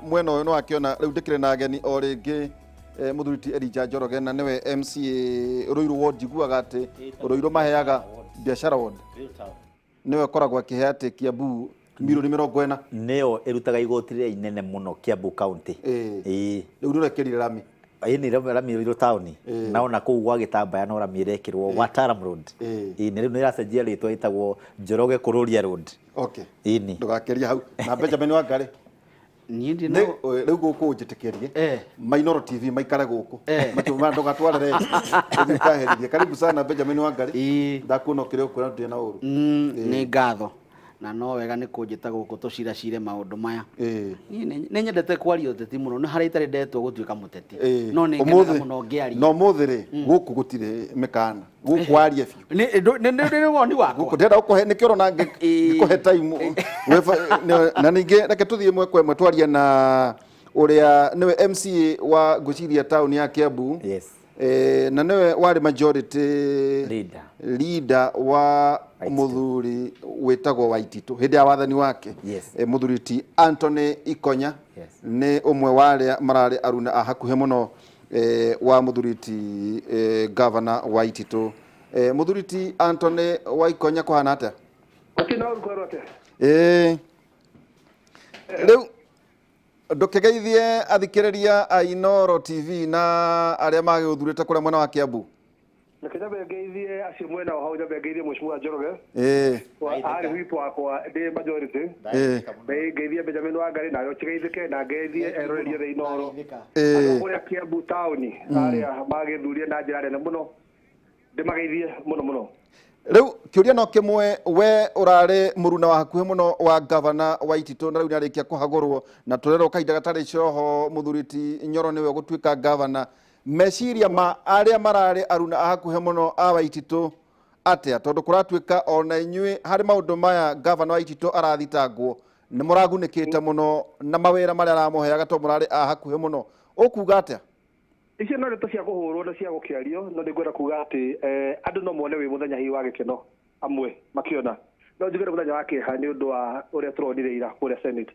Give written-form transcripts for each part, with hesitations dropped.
mwena uyu no akiona riu ndikire na ageni o ringi Muthuriti Elijah Njoroge na niwe MCA Ruiru Ward jiguaga ati Ruiru maheaga biashara ward niwe koragwo akihe ati Kiambu milioni 40 neo erutaga igoti ria inene muno Kiambu County riu nurekirire rami ni rami Ruiru town naona kuu gwa Gitambaya no rami irekirwo Wataram Road ni riu niracenjia ritwa itagwo Njoroge Kururia Road ini ndugakeria hau na Benjamin Wangari Nindi no riu guku njitikirie Mainoro TV maikare guku matuma ndugatwarere thikaherithie karibu sana Benjamin Wangari ndakuona kire ukura ndi na uru ni ngatho na no wega ni kunjita guku tuciracire maundu maya ni nyendete kwaria uteti muno ni hari itari ndetwo gutuika muteti no ni ngenaga muno ngiaria no muthiri guku gutire mikana guku aria biu ni woni wako ndenda ukuhe ni kiro na ngikuhe time na ningi reke tuthie mwekwe mwe twaria na uria niwe MCA wa Guciria town ya Kiambu na niwe wari majority leader wa muthuri wetagwo Waititu hindi ya wathani wake Muthuriti Anthony Ikonya ni umwe wale marari aruna ahakuhe muno wa Muthuriti governor Waititu Muthuriti Anthony wa Ikonya kuhana atia akina urukoro atia riu ndukigeithie athikiriria Ainoro TV na aria magiguthurite kuria mwena wa Kiambu Nikajabe geithie acio mwena wa hau jabe geithie Mheshimiwa Njoroge ari wipo akwa de majority geithie Benjamin Wangari nayo chigeithike na geithie eroreria the Ainoro kuria Kiambu town aria magithurie na njira nene muno ndimageithie muno riu kiuria no kimwe we urare muruna wa hakuhe muno wa governor Waititu na riu narikia kuhagurwo na turero kahinda gatari coho Muthuriti Nyoro niwe gutuika governor meciria ma aria marare aruna hakuhe muno a Waititu atia tondu kuratuika ona inyui hari maundu maya governor Waititu arathitangwo ni muragunikite muno na mawira maria aramuheaga to murare a hakuhe muno ukuga atia icio no ndeto cia kuhurwo na cia gukiario no ndigwenda kuga ati andu no muone wi muthenya hi wa gikeno amwe makiona no njigire muthenya wa kiha ni undu wa uria turonire ira kuria Senate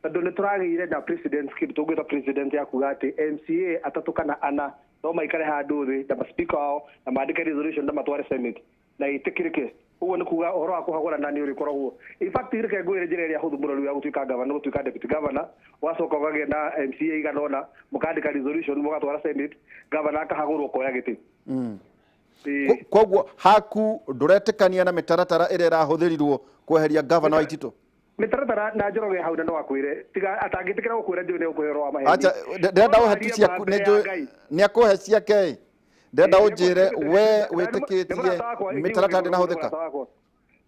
tondu ni turagire na president kindu tugwita president ya kuga ati MCA atatu kana ana no maikare handu thi na speaker wao na maandike resolution na matware Senate na itikirike uguo ni kuga uhoro wa kuhagura nani uri koragwo in fact irike ngwire njira iria huthu muno riu ya gutuika governor gutuika deputy governor wacoka ugagia na MCA iganona mukandika resolution mugatwara Senate governor akahagurwo koya giti koguo haku nduretikania na mitaratara iria irahuthirirwo kweheria governor Waititu mitaratara na Njoroge hau na no akwire tiga atangitikira gukwira ndio ne ukuhero wa maheni acha ndenda uhetisia ni akuhe ciake ndenda unjire we witikitie mitaratara na huthika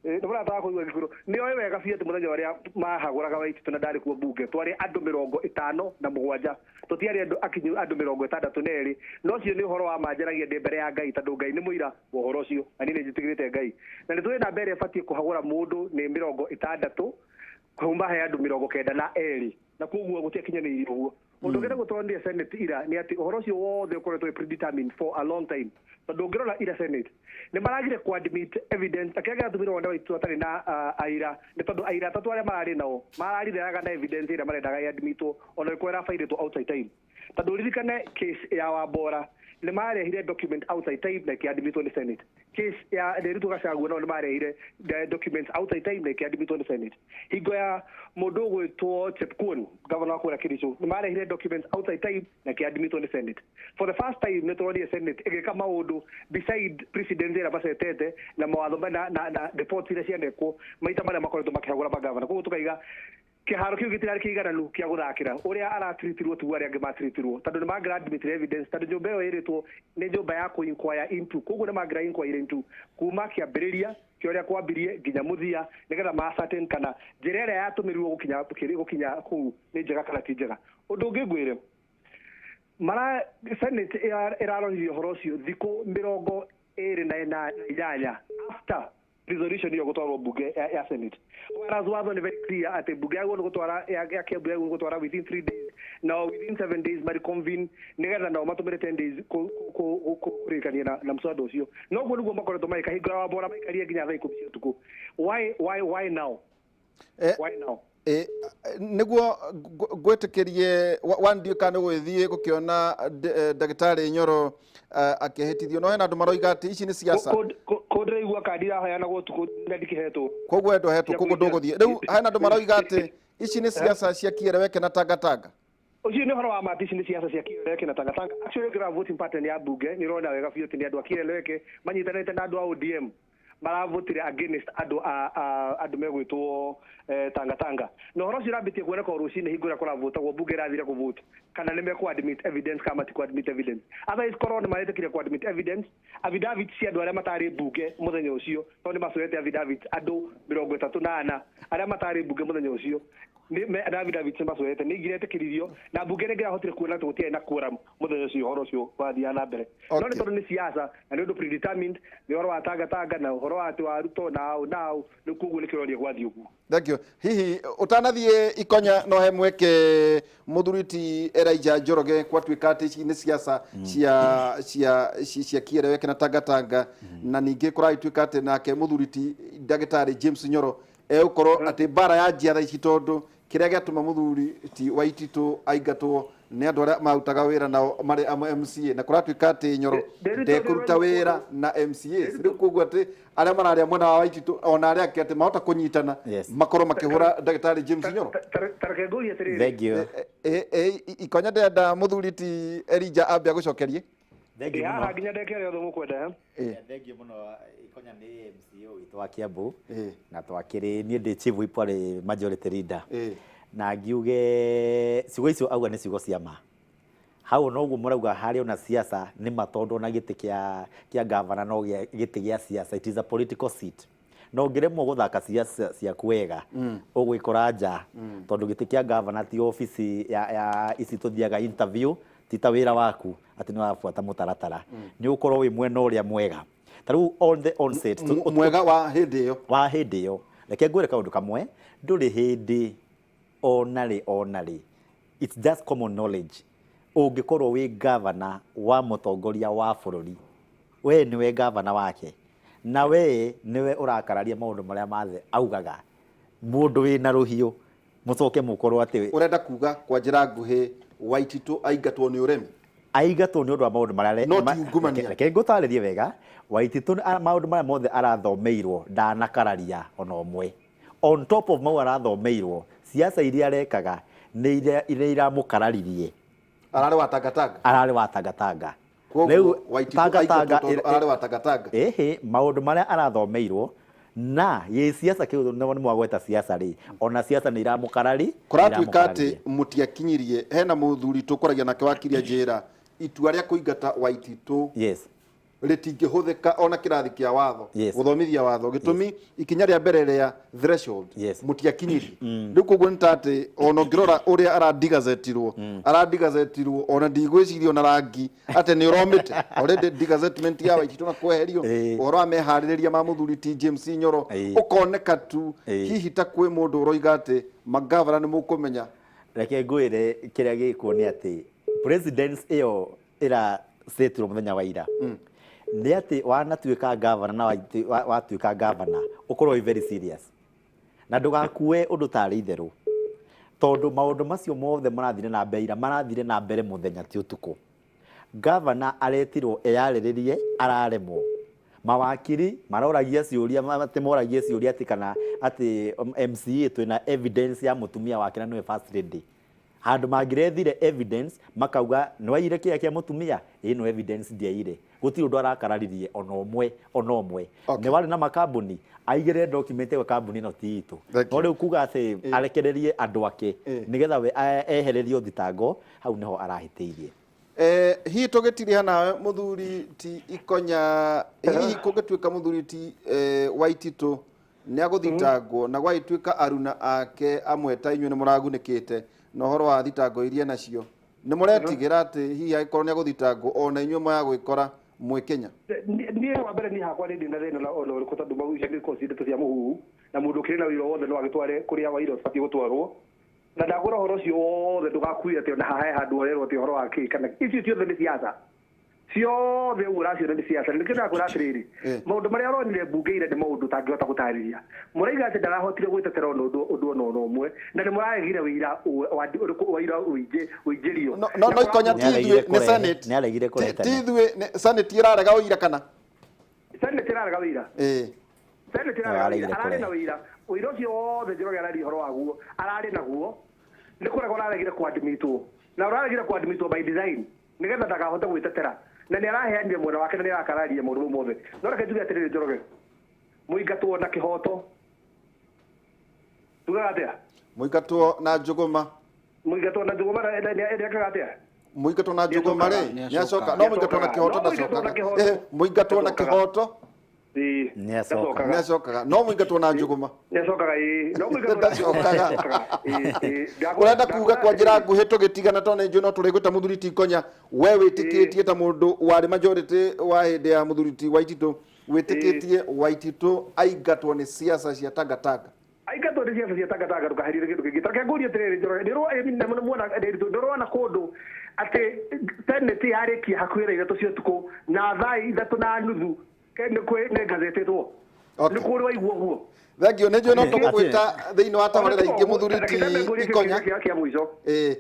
ndumara ta ko iwe gikuru ni oye wega fiat muthenya waria mahaguraga Waititu na ndari ku bunge twari andu 50 na 7 tutiari andu akinyu andu 62 neri no cio ni uhoro wa manjaragia ndi mbere ya Ngai tondu Ngai ni muira uhoro ucio ani ni jitigirite Ngai na nitwe na mbere fatie kuhagura mundu ni 60 kuma he andu 90 na eri na koguo gutia kinyanirio uguo undu ngene gutondie Senate ira ni ati uhoro ucio wothe ukoretwo predetermined for a long time tondu ngirona ira Senate ni maragire ku admit evidence akiaga tumiro wanda Waititu atari na aira ni tondu aira tatu aria marari nao mararitheraga na evidence ira marendaga admitwo ona ikwera failitwo outside time tondu ririkane case ya Wambora ni marehire document outside time na kiadmitwo ni Senate case ya Nderitu Gachagua no ni marehire documents outside time na kiadmitwo ni Senate hingo ya mundu gwitwo Chepkwony governor wa Kericho ni marehire documents outside time na kiadmitwo ni Senate for the first time ni turonie Senate igika maundu beside president era basetete na mawatho na report ile ciandekwo maita maria makoretwo makihagura ba governor koguo tukaiga kiharo kiu gitirari kiigananu kia guthakira uria aratiritirwo tu aria angimatiritirwo tondu ni mangira admit evidence tondu nyumba iyo iritwo ni nyumba ya ku inquire into koguo ni mangira inquire into kuma kiambiriria kioria kwambirie nginya muthia nigetha ma certain kana njira iria yatumirirwo gukinya ku ni njega kana ti njega undu ngigwire mara Senate iraronirio horo ucio thiku 28 after resolution hiyo gutwarwo bunge ya Senate whereas watho ni very clear ati bunge yago gutwara ya Kiambu yago gutwara within 3 days now within 7 days mari convene nigetha nao matumire 10 days kurikania na mswada ucio no guo niguo makoretwo maika hingo wa bora maikarie nginya thaa 10 cia utuku why now why now niguo gwetikirie wandiuka ni gwithie gukiona ndagitari Nyoro akihitithio no hena andu maroiga ati ici ni siasa kodreigua kandi ya haya na gutuku ndikihetwo koguo endo hetwo koguo nduguthie riu hena andu maroiga ati ici ni siasa cia Kiereweke na Tangatanga ucio ni horo wa matici ni siasa cia Kiereweke na Tangatanga actually gira voting pattern ya bunge ni rona wega biũ ti andu a Kiereweke manyitanite na andu a ODM maravotire against andu megwitwo Tangatanga no horo cirambitie kuoneka rucini hingura kuravotagwo bunge rathire kuvote kana ni mekwa admit evidence kama ti ku admit evidence otherwise corona maretekire ku admit evidence affidavit cia andu aria matari bunge muthenya ucio to ni macoete affidavit andu 38 aria matari bunge muthenya ucio ni affidavit macoete ni igiretekiririo na bunge ni ngirahotire kuona tu gutia na quorum muthenya ucio horo ucio wathia na mbere no ni tondu ni siasa na ni undu predetermined ni horo wa Tangatanga na horo wa atu aruto nao ni kuguo ni kiroria gwathi uguo. Thank you. Hihi utanathie ikonya no he mweke muthuriti Elijah Njoroge kwatuika ati ici ni siasa cia Kiereweke na Tangatanga na ningi kuraituika ati nake muthuriti ndagitari James Nyoro ukorwo ati bara ya njia ici tondu kiria giatuma muthuriti Waititu aingatwo ni andu aria mautaga wira nao mari MCA na kuratuika ati Nyoro ndekuruta wira na MCA riu koguo ati aria mararia mwena wa Waititu ona aria ake ati mahota kunyitana makorwo makihura ndagitari James Nyoro tareke ngui atiriri thank you ikonya ndenda muthuriti Elijah ambia gucokerie thank you muno nginya ndeke rĩothe mũkwenda thank you muno ikonya ni MCA witu wa Kiambu na twakiri ni ndi chief whip ari majority leader na ngiuge ciugo icio auga ni ciugo cia ma hau no guo murauga hari ona siasa ni matondu na giti kia governor no giti gia siasa it is a political seat no ngiremwo guthaka siasa cia kwega ugwikora nja tondu giti kia governor ti office ya ici tuthiaga interview tita wira waku ati ni wafuata mutaratara ni ukorwo wi mwena uria mwega taru on the onset mwega wa hindi iyo reke ngwire kaundu kamwe nduri hindi onari it's just common knowledge ungikorwo wi governor wa mutongoria wa bururi we niwe governor wake na we niwe urakararia maundu maria mathe augaga mundu wina ruhiu mucoke mukorwo ati urenda kuga kwa njira nguhi Waititu aingatwo ni uremi aigatwo ni undu wa maundu maria reke ngutaririe wega Waititu maundu maria mothe arathomeirwo ndanakararia ona umwe on top of mau arathomeirwo siasa iria arekaga ni ile iramukararirie arari wa Tangatanga riu Tangatanga arari wa Tangatanga maundu maria arathomeirwo na ye siasa kiu ni mwagweta siasa ri ona siasa ni iramukarari kuratuika ati mutiakinyirie hena muthuri tukuragia nake wakiria njira itua ria kuingata Waititu ritingihũthĩka ona kirathi kia watho guthomithia watho gitumi ikinya ria mbere ria threshold mutiakinyiri riu koguo ni tati ona ngirora uria aradigazetirwo ona ndigwiciria ona rangi ate ni uromite already digazetment ya Waititu na kweherio oro amehaririria ma muthuriti James Nyoro ukoneka tu hihi ta kwi mundu uroiga ati magavana ni mukumenya reke ngwire kiria gikuo ni ati presidents iyo ira setirwo muthenya wa ira ni ati wanatuika governor na watuika governor ukorwo very serious na ndugakue undu tari itheru tondu maundu macio mothe marathire na mbere marathire na mbere muthenya ti utuku governor aretirwo eyariririe araremwo mawakiri maroragia ciuria matemoragia ciuria ati kana ati MCA twina evidence ya mutumia wake na niwe first lady handu mangirethire evidence makauga nwaire kia mutumia ino evidence ndiaire gutiri undu arakararirie ona umwe ni wari na makambuni aigire document ya kambuni no tiito no riu kuga ati arekererie andu ake nigetha we ehererio thitango hau niho arahiteirie hi tugetiria nawe muthuri ti ikonya hi kugituika muthuri ti Waititu ni aguthitangwo na gwaituika aruna ake amweta inywe ni muragunikite no horo wa thitango iria nacio ni muretigira ati hihi aikorwo ni aguthitangwo ona inywe moya gwikora mwe Kenya ni wa mbere ni hakwa ni ndina thina ona uriku tondu maucia ni consider cia muhu na mundu kiri na wira wothe no agitware kuria wa iro fati gutwarwo na ndagura horo cio wothe ndugakuire ati ona hahe handu orerwo ati horo wa ki kana icio ciothe ni siasa ciothe ũracio nĩ ciaca nĩ kĩndũ akũra atĩrĩrĩ maũndũ marĩa aronire mbunge-inĩ nĩ maũndũ tangĩhota gũtarĩria mũraiga atĩ ndarahotire gwĩtetera ũndũ ona ũmwe na nĩ mũraregire wĩira ũingĩrio no ikonya tithue nĩ senate nĩ aregire kũreta tithue senate irarega ũira kana senate irarega ũira senate irarega ararĩ na ũira ũira ũcio wothe Njoroge ararĩ ũhoro waguo ararĩ naguo nĩ kũrega ũraregire kwadmitwo na ũraregire kwadmitwo by design nigetha ndakahote gwĩtetera na nĩ araheanire mwena wake na nĩ arakararia maũndũ mothe no reke tuge atĩrĩrĩ Njoroge mũingatwo na kĩhoto tugaga atĩa mũingatwo na Njũgũma nĩekaga atĩa mũingatwo na Njũgũma rĩ nĩacoka no mũingatwo na kĩhoto ndacokaga mũingatwo na kĩhoto nĩacokaga no mũingatwo na Njũgũma nĩacokaga no mũingatwo ũrenda kuga kwa njĩra nguhĩ tũgĩtigana tondũ nĩ njũĩ no tũrĩgwĩta mũthuri ti Ikonya we wĩtĩkĩtie ta mũndũ warĩ majority wa hĩndĩ ya mũthuri ti Waititũ wĩtĩkĩtie Waititũ aingatwo nĩ siasa cia tangatanga aingatwo nĩ siasa cia tangatanga ndũkaherire kĩndũ kĩngĩ tareke ngũrie atĩrĩrĩ Njoroge nĩrona kũndũ atĩ senate yarĩkia hakuhĩ thaa 3 cia ũtukũ na thaa 3:30 nĩ ngazetĩtwo nĩ kũrĩ waigua ũguo thengio nĩ njũĩ no tũgũgwĩta thĩinĩ wa tabarĩra ingĩ mũthuri ti Ikonya kĩa mũico he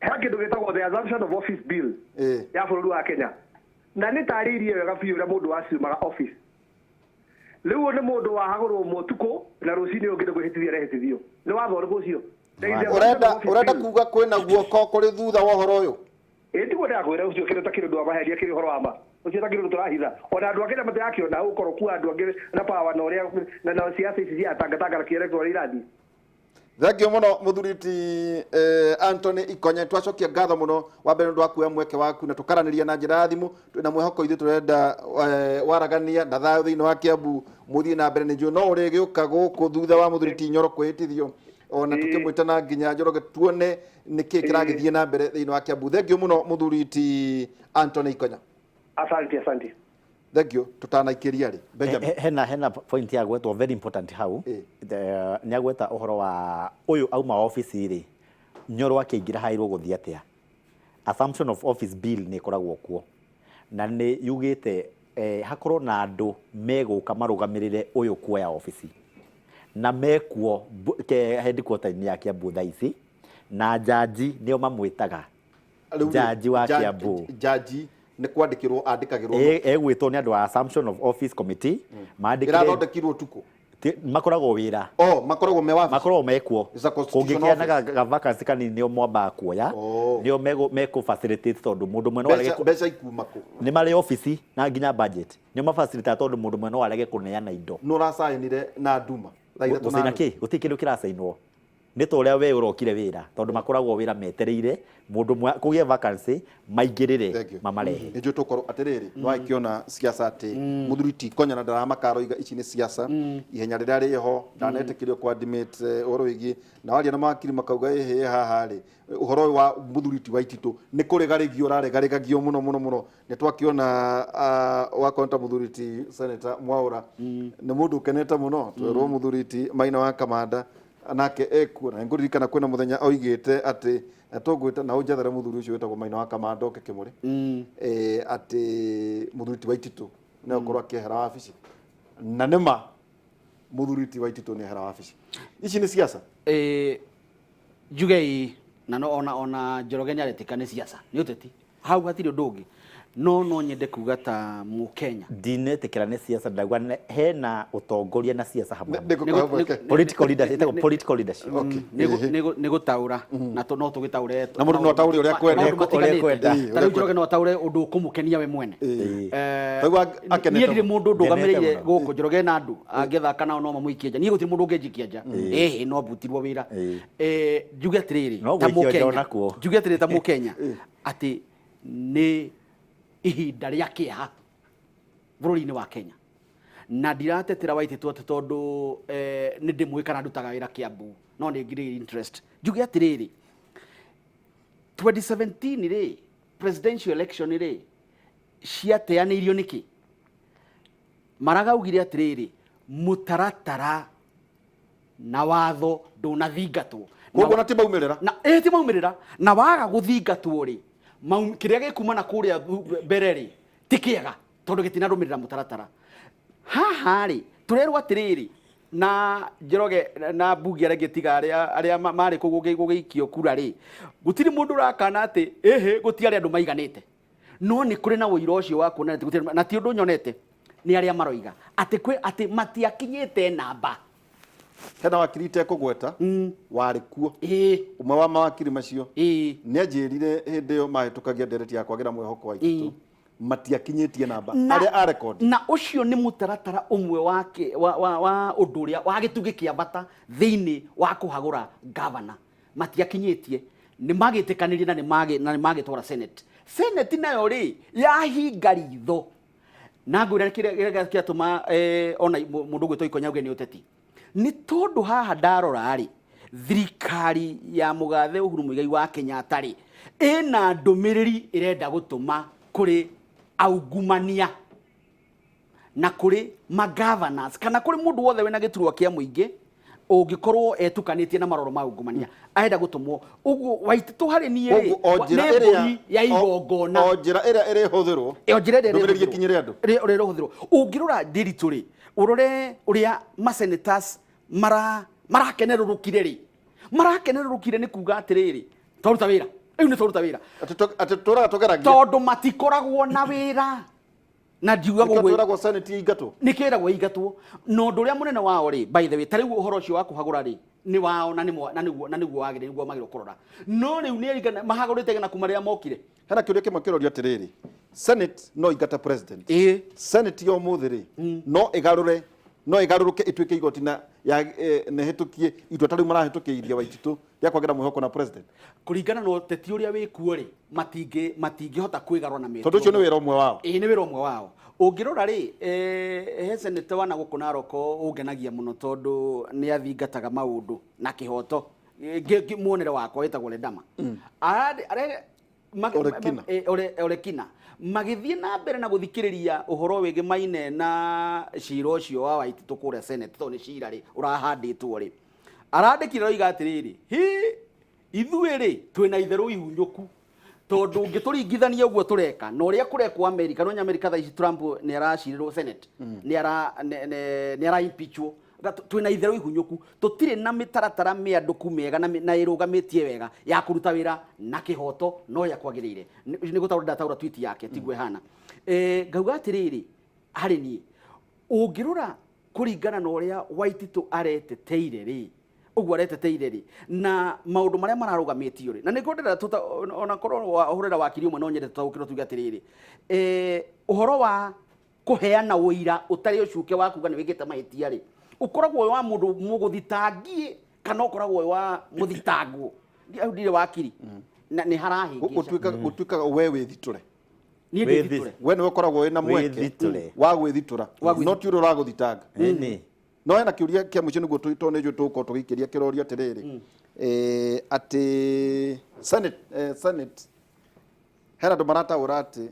kĩndũ gĩtagwo the assumption of office bill ya bũrũri wa Kenya na nĩ tarĩirie wega biũ ũrĩa mũndũ waciumaga office rĩu nĩ mũndũ wahagũrwo mũtukũ na rũcinĩ ũngĩ ndũgwĩhĩtithia rehĩtithio nĩ watho ũrĩkũ ũcio ũrenda kuga kwĩna guoko kũrĩ thutha wa ũhoro ũyũ tiguo ndakwĩra ũcio kĩrĩ ta kĩrĩ ũndũ wa maheria kĩrĩ ũhoro wa ma ũcio ta kĩrĩ ũndũ tũrahitha ona andũ a Kenya matirakĩona gũkorwo kuo andũ angĩ na power na ũrĩa na siasa ici cia tangatanga na kĩerekto ũrĩa irathiĩ thengio mũno mũthuri ti Anthony Ikonya twacokia ngatho mũno wa mbere nĩ kuoya mweke waku na tũkaranĩria na njĩra ya thimũ twĩna mwĩhoko ithuĩ tũrenda waragania na thayũ thĩinĩ wa Kiambu mũthiĩ na mbere nĩ njũĩ no ũrĩgĩũka gũkũ thutha wa mũthuri ti Nyoro kwĩhĩtithio ona tukimwitana nginya Njoroge tuone niki kiragithie na mbere thĩinĩ wa Kiambu thengio mũno mũthuri ti Anthony Ikonya asante thengio tutanaikiria ri Benjamin hena point ya gwetwo very important hau nĩ agweta ũhoro wa ũyũ auma office ri Nyoro akĩingĩra hairwo gũthii atĩa assumption of office bill nĩ koragwo kuo na nĩ yugĩte hakorwo na andũ megũka marũgamĩrĩre ũyũ kuoya office na mekuo headquarter-inĩ ya Kiambu thaa ici na jaji nĩo mamwĩtaga jaji wa Kiambu jaji nĩ kwandĩkĩrwo andĩkagĩrwo egwĩtwo nĩ andũ a assumption of office committee mandĩkĩre irathondekirwo tuko makoragwo wĩra makoragwo me wabici makoragwo mekuo kũngĩkĩana ga vacancy kanini nĩo mwambaga kuoya nĩo mekũ facilitate tondũ mũndũ mwena warege mbeca ikuma kũ nĩ marĩ office na nginya budget nĩo mafacilitate tondũ mũndũ mwena warege kũneana indo no rasainire na nduma gũcaina kĩ gũtirĩ kĩndũ kĩracainwo nĩ ta ũrĩa we ũrokire wĩra tondũ makoragwo wĩra metereire mũndũ kũgĩa vacancy maingĩrĩre mamarehe nĩ njũ tũkorwo atĩrĩrĩ no aikĩona siasa atĩ mũthuri ti Ikonya na ndaramakaro iga ici nĩ siasa ihenya rĩrĩa rĩho ndanetĩkĩrio coordinate ũhoro wĩgiĩ na waria na makiri makauga ehe haha rĩ ũhoro wa mũthuri ti Waititũ nĩ kũrĩgarĩgio ũrarĩgarĩgagio mũno nĩ twakĩona wa konta mũthuri ti Senator Mwaũra nĩ mũndũ ũkenete mũno twerwo mũthuri ti Maina wa Kamanda anake ekuona ngũririkana kwĩna mũthenya oigĩte atĩ tũgwĩta na ũnjethere mũthuri ũcio wĩtagwo Maina wa Kamanda oke Kĩmũrĩ atĩ mũthuri ti Waititũ nĩ ũkorwo akĩehera wabici na nĩma mũthuri ti Waititũ nĩ ehera wabici ici nĩ siasa njuge na no ona Njoroge nĩaretĩka nĩ siasa nĩ ũteti hau hatirĩ ũndũ ũngĩ no nyende kuga ta Mũkenya ndinetĩkĩra nĩ siasa ndagwa hena ũtongoria na siasa hamwe political leadership nĩ gũtaũra na no tũgĩtaũre na mũndũ no taũre ũrĩa kwenda tarĩu Njoroge no taũre ũndũ ũkũmũkenia we mwene niĩ ndirĩ mũndũ ndũgamĩrĩire gũkũ Njoroge na andũ angĩthaka nao no mamũikie nja niĩ gũtirĩ mũndũ ũngĩnjikia nja no mbutirwo wĩra njuge atĩrĩrĩ ta Mũkenya atĩ nĩ ihinda rĩa kĩeha bũrũri-inĩ wa Kenya na ndiratetera Waititũ atĩ tondũ nĩ ndĩmũĩ kana ndutaga wĩra Kiambu no nĩ ngirĩ interest njuge atĩrĩrĩ 2017 rĩ presidential election rĩ ciateanĩirio nĩkĩ maragaugire atĩrĩrĩ mũtaratara na watho ndũnathingatwo koguo na ti maumĩrĩra ti maumĩrĩra na waga gũthingatwo rĩ kĩrĩa gĩkumana kũrĩa mbere rĩ tikiaga tondu gitina rumirira mutaratara haha ri turerwa atiriri na Njoroge na Mbugi aragetiga aria mari kugikio kura ri gutiri mundu rakana ati gutiari andu maiganite no ni kuri na wira ucio wa kuona ati na ti undu nyonete ni aria maroiga ati matiakinyite namba hena wakirite kugweta wari kuo umwe wa mawakiri macio ni anjirire hindi yo mahitukagia ndereti ya kwagira mwehoko wa Waititu matiakinyitie namba aria a record na ucio ni mutaratara umwe wake wa undu uria wa gitugi kia bata thiini wa kuhagura governor matiakinyitie ni magitikanirie na ni magitwara senate nayo ri yahinga ritho na ngwira kiria kiatuma ona mundu gwito Ikonyauge ni uteti ni tondu haha ndarora ri thirikari ya mugathe Uhuru Muigai wa Kenyatta ri ina ndumiriri irenda gutuma kuri augumania na kuri governors kana kuri mundu wothe wena giturwa kia muingi ungikorwo etukanitie na maroro ma augumania aenda gutumwo uguo Waititu hari nie ya igongona onjira iria iri huthirwo ndumiriri kinyire andu iri huthirwo ungirora ndiritu ri urore uria senators marakenerurukire ni kuga atiriri toruta wira ni toruta wira ati turaga tugeragia tondu matikoragwo na wira na ndiuga gugwe senate ingatwo nikiragwo ingatwo no ndu ria munene wao ri by the way tariu uhoro ucio wa kuhagura ri ni wao na niguo wagire niguo magiro kurora no riu ni erigana mahagurite na kumaria mokire hena kiuria kimwe kirorio atiriri senate no ingata president senate yo muthiri no igaruruke ituike igoti na ya nehitukie itwa tari marahitukiirie Waititu ya kwagira mwihoko na president kuringana no teti uria wikuo ri matingihota kwigarwa na meto tondu ucio ni wira umwe wao ni wira umwe wao ungirora ri senate wana gukuna roko ungenagia muno tondu ni athingataga maundu na kihoto muonere wakwa wetagwo Ledama Orekina magithie na mbere na guthikiriria uhoro wigi maine na cira ucio wa Waititu kuria senate to ni cira ri urahanditwo ri arandikire roiga atiriri ithuiri twina itheru ihunyuku tondu ngituringithania uguo tureka no ria kurekwo America no America thaici Trump ni aracirirwo senate ni ara impeachwo twina itheru ihunyuku tutire na mitaratara mianduku mega na irugamitie wega ya kuruta wira na kihoto no ya kwagirire ni gutaura taura tweet yake tigwe hana ngauga atiriri hari ni ungirura kuringana na uria Waititu areteteire ri uguo areteteire ri na maundu maria mararugamitio ri na nikondera ona korwo uhurira wakiri umwe no nyende tutaukiro tuge atiriri uhoro wa kuheana uira utari ucuke wa kuga ni wigite mahitia ri ukoragwo wa mundu muguthitangie kana ukoragwo wa muthitangwo ndire wakiri na ni harahingisha gutuika we withiture ni withiture we ni ukoragwo wina mweke wa gwithitura no ti uro raguthitanga no ena kiuria kia mucio niguo tutonejwe tuko tugikiria kiroria atiriri ati senate hera ndo marataura ati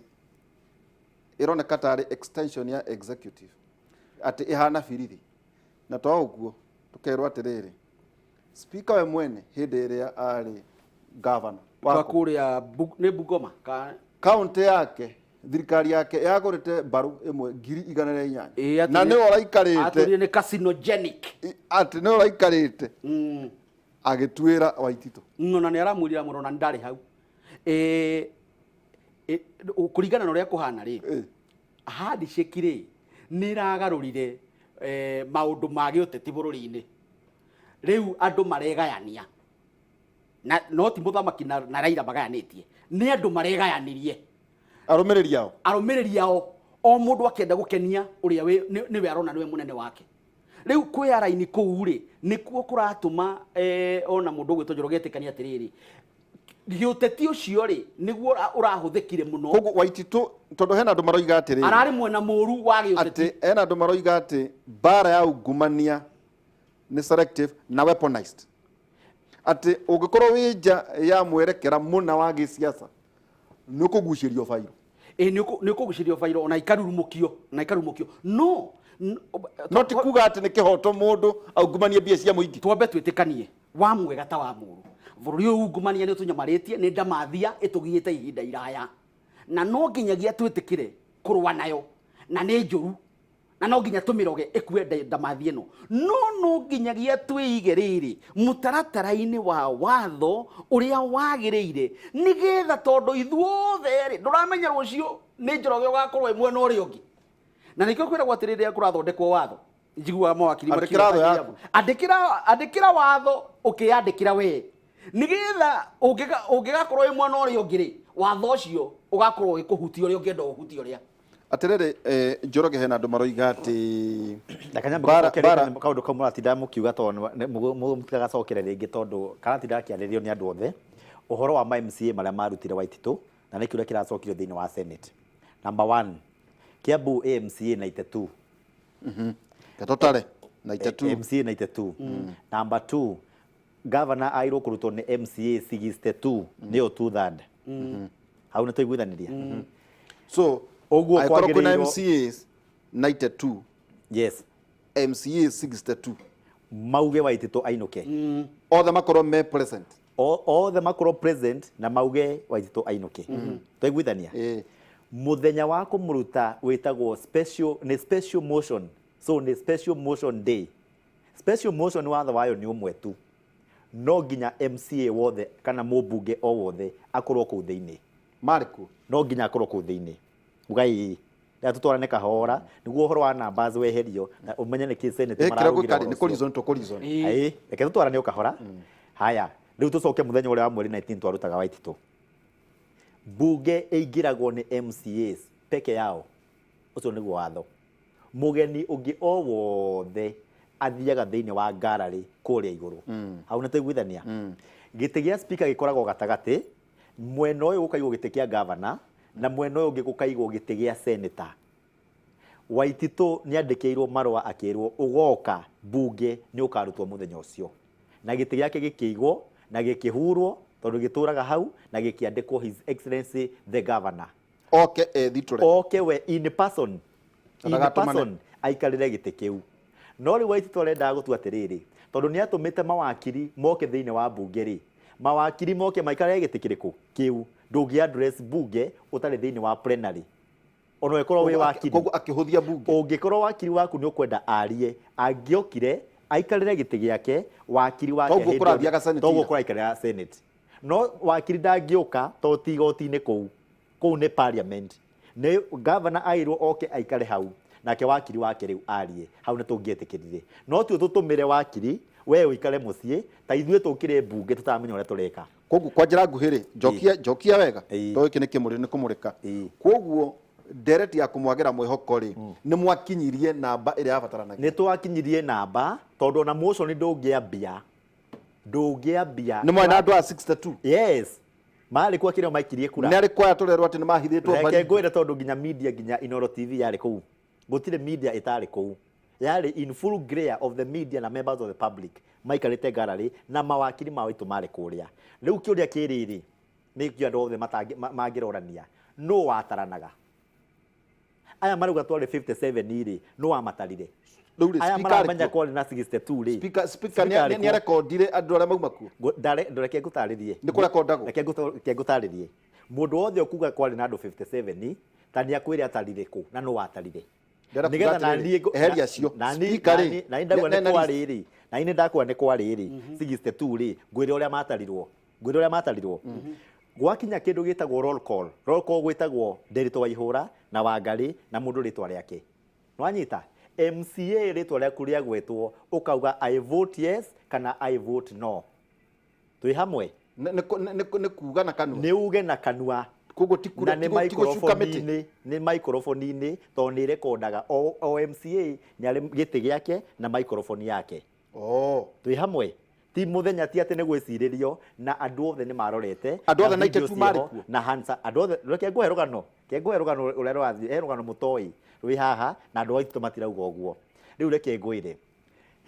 ironeka tari extension ya executive ati ihana birithi na to uguo tukerwa atiriri speaker we mwene hindi iria ari governor wa kuria ni Bungoma county yake thirikari yake yagurite mbaru imwe 108 na ni oraikarite aturi ni carcinogenic ati ni oraikarite agitwira Waititu na ni aramwirira muno na ndari hau kuringana na uria kuhana ri ahadi shekire ni ragarurire maundu magi uteti bururi-ini riu andu maregayania na no ti muthamaki na Raila magayanitie ni andu maregayanirie arumiriri ao o mundu akenda gukenia uria ni we arona ni we munene wake riu kwi araini kuu ri nikuo kuratuma ona mundu gwito Njoroge etikania atiriri giuteti ucio ri niguo urahuthikire muno koguo Waititu tondu hena andu maroiga atiriri arari mwena muru wa giuteti ati hena andu maroiga ati bara ya ungumania ni selective na weaponized ati ungikorwo wija ya mwerekera muna wa gisiasa nukugucirio fairo nukugucirio fairo ona ikarurumukio no ti kuga ati ni kihoto mundu aungumania bia cia muingi twambe twitikanie wa mwega ta wa muru bururi ungumania ni tunyamaritie ni ndamathia itugiite ihinda iraya na no nginyagia twitikire kurwa nayo na nĩ njũru na no nginya tũmĩroge ĩkue ndamathi ĩno no nginyagia twĩige rĩrĩ mũtaratara-inĩ wa watho ũrĩa wagĩrĩire nĩgetha tondũ ithuothe rĩ ndũramenya rũciũ nĩ Njoroge ũgakorwo mwena ũrĩa ũngĩ na nĩkĩo kwĩragwo atĩrĩrĩ rĩrĩa kũrathondekwo watho njiguaga mawakiri andĩkĩra watho ũkĩyandĩkĩra we nĩgetha ũngĩgakorwo wĩ mwena ũrĩa ũngĩ rĩ watho ũcio ũgakorwo ũgĩkũhutia ũrĩa ũngĩenda ũhutie ũrĩa atiriri Njoroge hena andu maroiga ati kaundu kamwe muratinda mukiuga tondu mutigacokere ringi tondu karatinda akiarĩrio ni andu othe uhoro wa MCA maria marutire Waititu na nĩ kĩũria kĩracokirio thĩinĩ wa Senate. Number 1 Kiambu AMCA 92 Gatotare 92 MCA 92 Number 2 Governor airwo kurutwo ni MCA 62 nĩyo 2/3 hau nĩ tũiguithaniria so oguo kwagĩrĩirwo MCAs 92 yes MCA 62 mauge Waititu ainuke othe makorwo me present othe makorwo present na mauge Waititu ainuke twaiguithania muthenya wa kumuruta witagwo special motion so ni special motion day. Special motion watho wayo ni umwe tu no nginya MCA wothe kana mũmbunge o wothe akorwo kũu thĩinĩ Mariko no nginya akorwo kũu thĩinĩ ugai ya tutwarane kahora niguo uhoro wa numbers weherio na umenye niki Senate maraugira ni collision to collision reke tutwarane ukahora haya riu tucoke muthenya uria wa mweri 19 twarutaga Waititu bunge eigiragwo ni MCAs peke yao ucio niguo watho mugeni ungi o wothe athiaga thĩinĩ wa gallery kũrĩa igũrũ hau nĩ tũiguithania gĩtĩ gĩa speaker gĩkoragwo gatagati mwena ũyũ gũkaigwo gĩtĩ kĩa governor na mwena ũyũ ũngĩ gũkaigwo gĩtĩ gĩa senator. Waititu nĩandĩkĩirwo marũa akĩrwo ũgoka bunge nĩ ũkarutwo mũthenya ũcio na gĩtĩ gĩake gĩkĩigwo na gĩkĩhurwo tondũ gĩtũraga hau na gĩkĩandĩkwo His Excellency the Governor oke we in person aikarĩre gĩtĩ kĩu no rĩu Waititu arenda gũtua atĩrĩrĩ tondũ nĩ atũmĩte mawakiri moke thĩinĩ wa bunge rĩ mawakiri moke maikarĩre gĩtĩ kĩrĩkũ kĩu ndũngĩ address bunge ũtarĩ thĩinĩ wa plenary ono ekorwo wĩ wakiri koguo akĩhũthia bunge ũngĩkorwo wakiri waku nĩ ũkwenda arie angĩokire aikarĩre gĩtĩ gĩake wakiri wake toguo kũrathiaga Senate toguo kũraikarĩra Senate no wakiri ndangĩũka to ti igoti-inĩ kũu nĩ parliament nĩ governor airwo oke aikare hau nake wakiri wake rĩu arie hau nĩ tũngĩetĩkĩrire no tu tũtũmĩre wakiri we ũikare mũciĩ ta ithuĩ tũkĩre bunge tũtamenya ũrĩa tũreka koguo kwa njĩra nguhĩ rĩ njokia wega to gĩkĩ nĩ kĩmũrĩ nĩ kũmũrĩka koguo ndereti ya kũmwagĩra mwĩhoko rĩ nĩ mwakinyirie namba ĩrĩa yabataranagia nĩ twakinyirie namba tondũ na motion ndũngĩambia nĩ mwena andũ a 62 yes marĩ kwa kĩrĩa maikirie kura nĩ arĩ kwaya tũrerwo atĩ nĩ mahithĩtwo reke ngwĩre tondũ nginya media nginya Inooro TV yarĩ kũu gũtirĩ media ĩtarĩ kũu yarĩ in full glare of the media na members of the public maikarĩte gallery na mawakiri ma Waititu marĩ kũrĩa rĩu kĩũria kĩrĩrĩ nĩ kĩo andũ othe mangĩrorania no wataranaga aya marauga twarĩ 57 rĩ no wamatarire aya maramenya kwari na 62 rĩ speaker nĩ arekondire andũ arĩa mauma kuo reke ngũtarĩrie nĩ kũrekondagwo reke ngũtarĩrie mũndũ wothe ũkuga kwari na andũ 57 ta nĩ akwĩre atarire kũ na no watarire nigetha na niĩ eheria acio speaker rĩ na ndagwa nĩ kwarĩ rĩ na nĩ ndakwa nĩ kwarĩ rĩ 62 rĩ ngwĩre ũrĩa matarirwo gwakinya kĩndũ gĩtagwo roll call gwĩtagwo Nderitu Waihũra na Wangarĩ na mũndũ rĩtwa rĩake nwanyita MCA rĩtwa rĩaku rĩagwetwo ũkauga I vote yes kana I vote no twĩ hamwe nĩ kuuga na kanua nĩ uge na kanua koguo ti kura nĩ microphone-inĩ tondũ nĩ rekondaga o MCA nĩ arĩ gĩtĩ gĩake na microphone yake twĩ hamwe ti muthenya ti atĩ nĩ gwĩcirĩrio na andũ othe nĩ marorete andũ othe na itetu marĩ kuo na hansa andũ othe reke ngũhe rũgano ũrĩa rwathiĩ rũgano mũtoi rwĩ haha na andũ Waititu matirauga ũguo rĩu reke ngwĩre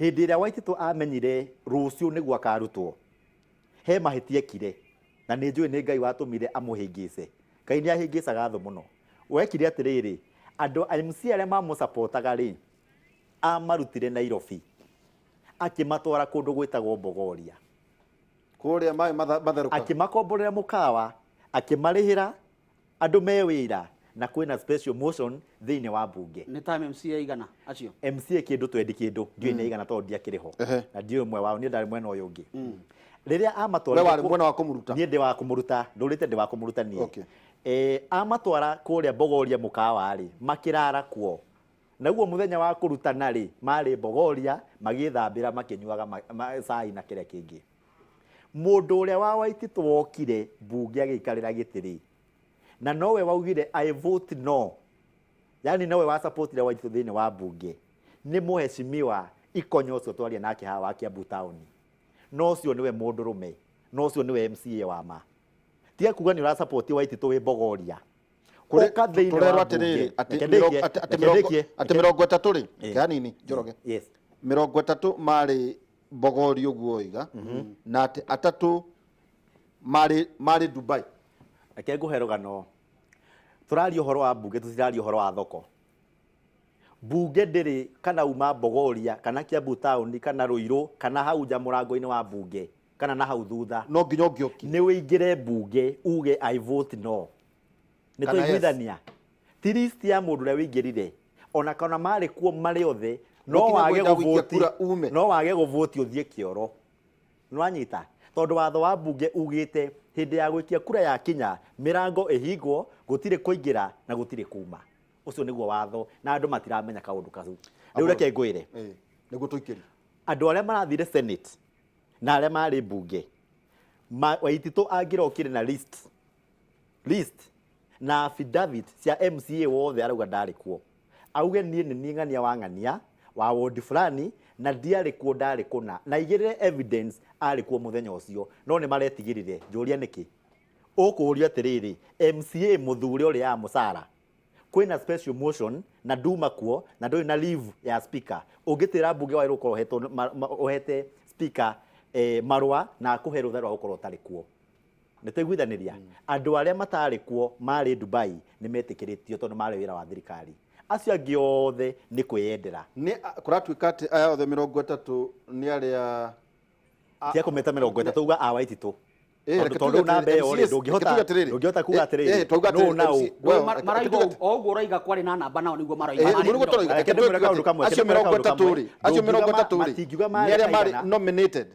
hĩndĩ ĩrĩa Waititu amenyire rũciũ nĩguo akarutwo he mahĩtia ekire na nĩ njũĩ nĩ Ngai watũmire amũhĩngĩce Ngai nĩ ahĩngĩcaga thũ mũno wekire atĩrĩrĩ andũ MCA arĩa mamũsapotaga rĩ amarutire Nairobi akimatwara kũndũ gwĩtagwo Bogoria kũrĩa maĩ matherũka akimakomborera mũkawa akimarĩhĩra andũ me wĩra na kwĩna special motion thĩinĩ wa mbunge. Nĩ ta MCA igana acio. MCA kĩndũ twendi kĩndũ ndiũĩ nĩ igana tondũ ndiakĩrĩ ho. Na ndiũĩ ũmwe wao niĩ ndarĩ mwena ũyũ ũngĩ. Rĩrĩa amatwara we warĩ mwena wa kũmũruta. Niĩ ndĩ wa kũmũruta, ndũrĩte ndĩ wa kũmũruta niĩ. Amatwara kũrĩa Bogoria mũkawa rĩ makĩrara kuo. Naguo mũthenya wa kũrutana rĩ marĩ Bogoria magĩthambĩra makĩnyuaga cai na kĩrĩa kĩngĩ. Mũndũ ũrĩa wa Waititũ wokire mbunge agĩikarĩra gĩtĩ na nowe waugire I vote no, yani nowe wa support ile Waititũ thĩinĩ wa mbunge nĩ mũheshimiwa Ikonyo ũcio twaria nake haha wa Kiambu Town. No ũcio nĩwe mũndũrũme, no ũcio nĩwe MCA wa ma. Tiga kuga nĩ ũra support Waititũ wĩ Bogoria. Kũreka thĩinĩ wa mbunge atĩ 30 rĩ kanini Njoroge. Yes. 30 marĩ Bogoria ũguo oiga na atĩ 3 marĩ Dubai. Ake ngũhe rũgano. Tũraria ũhoro wa mbunge tũtiraria ũhoro wa thoko. Mbunge ndĩrĩ kana uma Bogoria kana Kiambu Town kana Ruiru kana hau nja mũrango-inĩ wa mbunge kana na hau thutha. No nginya ũngĩoki. Nĩ wĩingĩre mbunge uge I vote no. Nĩ tũiguithania. Ti list ya mũndũ ũrĩa wĩingĩrire. Ona kana marĩ kuo marĩ othe no wage gũvoti. No wage gũvoti ũthiĩ kĩoro. Nĩwanyita. Tondũ watho wa mbunge ugĩte hĩndĩ ya gũikia kura ya kinya mirango ĩhingwo gũtirĩ kũingĩra na gũtirĩ kuma. Ũcio nĩguo watho na andũ matiramenya kaũndũ kau. Rĩu reke ngwĩre. Nĩguo tũikĩrie. Andũ arĩa marathire Senate na arĩa marĩ mbunge Waititũ angĩrokire na list na affidavit cia MCA wothe arauga ndarĩ kuo. Auge niĩ nĩ niĩ ng'ania wa ng'ania wa ward fulani na ndiarĩ kuo ndarĩ kũna na igĩrĩre evidence arĩ kuo mũthenya ũcio no nĩ maretigĩrire njũria nĩkĩ. Ũkũũrio atĩrĩrĩ MCA mũthure ũrĩa ya mũcara kwĩna special motion na nduma kuo na ndũrĩ na leave ya speaker ũngĩtĩra mbunge wa ũkorwo ũhete speaker marũa na akũhe rũtha rwa gũkorwo ũtarĩ kuo. Nĩtũiguithanĩria. Andũ arĩa matarĩ kuo marĩ Dubai nĩ metĩkĩrĩtio tondũ marĩ wĩra wa thirikari. Acio angĩ othe nĩ kwĩyendera. Nĩ kũratuĩka atĩ aya othe 30 nĩ arĩa tia kũmeta 30 uga a Waititũ. Tondũ namba ĩyo ndũngĩhota kuga atĩrĩrĩ no maraigwo o ũguo ũraiga kwarĩ na namba nao nĩguo maraiga. Acio 30 nĩ arĩa marĩ nominated.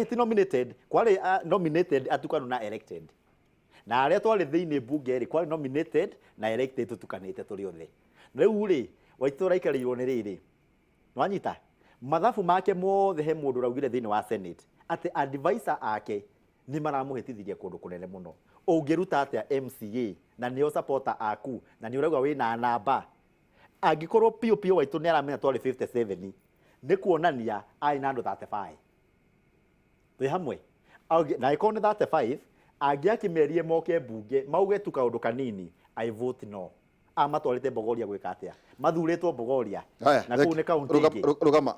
Ti nominated, kwarĩ nominated atukanu na elected. Na arĩa twarĩ thĩinĩ mbunge rĩ kwarĩ nominated na elected tutukanĩte tũrĩ othe. Rĩu rĩ Waititũ raikarĩirwo nĩ rĩrĩ. Nwanyita mathabu make mothe he mũndũ raugire thĩinĩ wa Senate atĩ advisor ake nĩ maramũhĩtithirie kũndũ kũnene mũno. Ũngĩruta atĩa MCA na nĩo supporter aku na nĩ ũrauga wĩna namba. Angĩkorwo pio Waititũ nĩ aramenya twarĩ 57 nĩ kuonania arĩ na andũ 35. Twĩ hamwe. Na ĩkorwo nĩ 35 angĩakĩmerie moke mbunge mauge tu kaũndũ kanini I vote no. Amatwarĩte Bogoria gwĩka atĩa. Mathurĩtwo Bogoria na kũu nĩ kaunti ingĩ. Rũgama.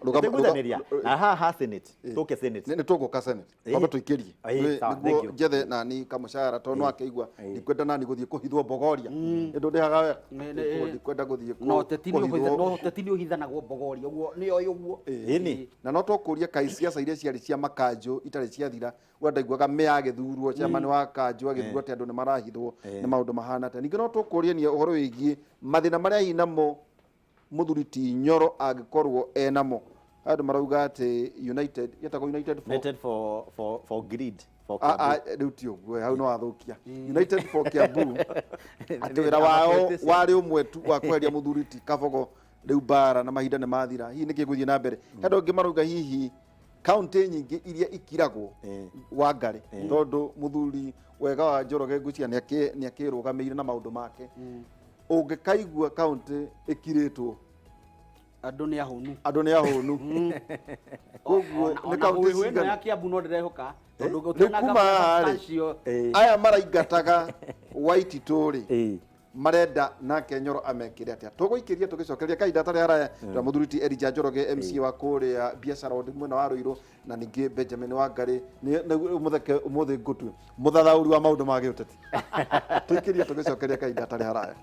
Na haha Senate tũke Senate. Nĩ tũgũka Senate. Baba tũikĩrie. Nĩguo njethe nani kamũcara tondũ no akĩigua ndikwenda nani gũthiĩ kũhithwo Bogoria. Nĩndũ ndĩhaga we. Ndikwenda gũthiĩ no teti nĩ ũhithanagwo Bogoria ũguo nĩyo ũguo. Ĩni. Na no tũkũria kai ciaca iria ciarĩ cia makanjũ itarĩ ciathira wendaiguaga me agĩthurwo chairman wa kanjũ agĩthurwo atĩ andũ nĩ marahithwo nĩ maũndũ mahana atĩa. Ningĩ no tũkũria ni ũhoro wĩgiĩ mathĩna marĩa hinamo mũthuri ti Nyoro angĩkorwo enamo. Andũ marauga atĩ United for greed rĩu ti ũguo hau no wathũkia United for Kiambu atĩ wĩra wao warĩ ũmwe tu wa kweheria mũthuri ti Kabogo rĩu bara na mahinda nĩ mathira. Hihi nĩkĩ gũthiĩ na mbere. Andũ angĩ marauga hihi kaunti nyingĩ iria ikiragwo Wangari tondũ mũthuri wega wa Njoroge Ngucia nĩ akĩrũgamĩire na maũndũ make. Ũngĩkaigua kaunti ĩkirĩtwo andũ nĩ ahũnu. Koguo nĩ kaunti cigana ya Kiambu no ndĩrehoka tondũ gũtinaga aya maraingataga Waititũ rĩ marenda nake Nyoro amekire atĩa. Tũgũikĩria tũgĩcokeria kahinda tarĩ haraya twa mũthuri ti Elijah Njoroge MC wa kũrĩa biacara ũndũ mwena wa Ruiru na ningĩ Benjamin Wangari ũmũthĩ ngũtue mũthathaũri wa maũndũ ma gĩũteti. Tũikĩria tũgĩcokeria kahinda tarĩ haraya.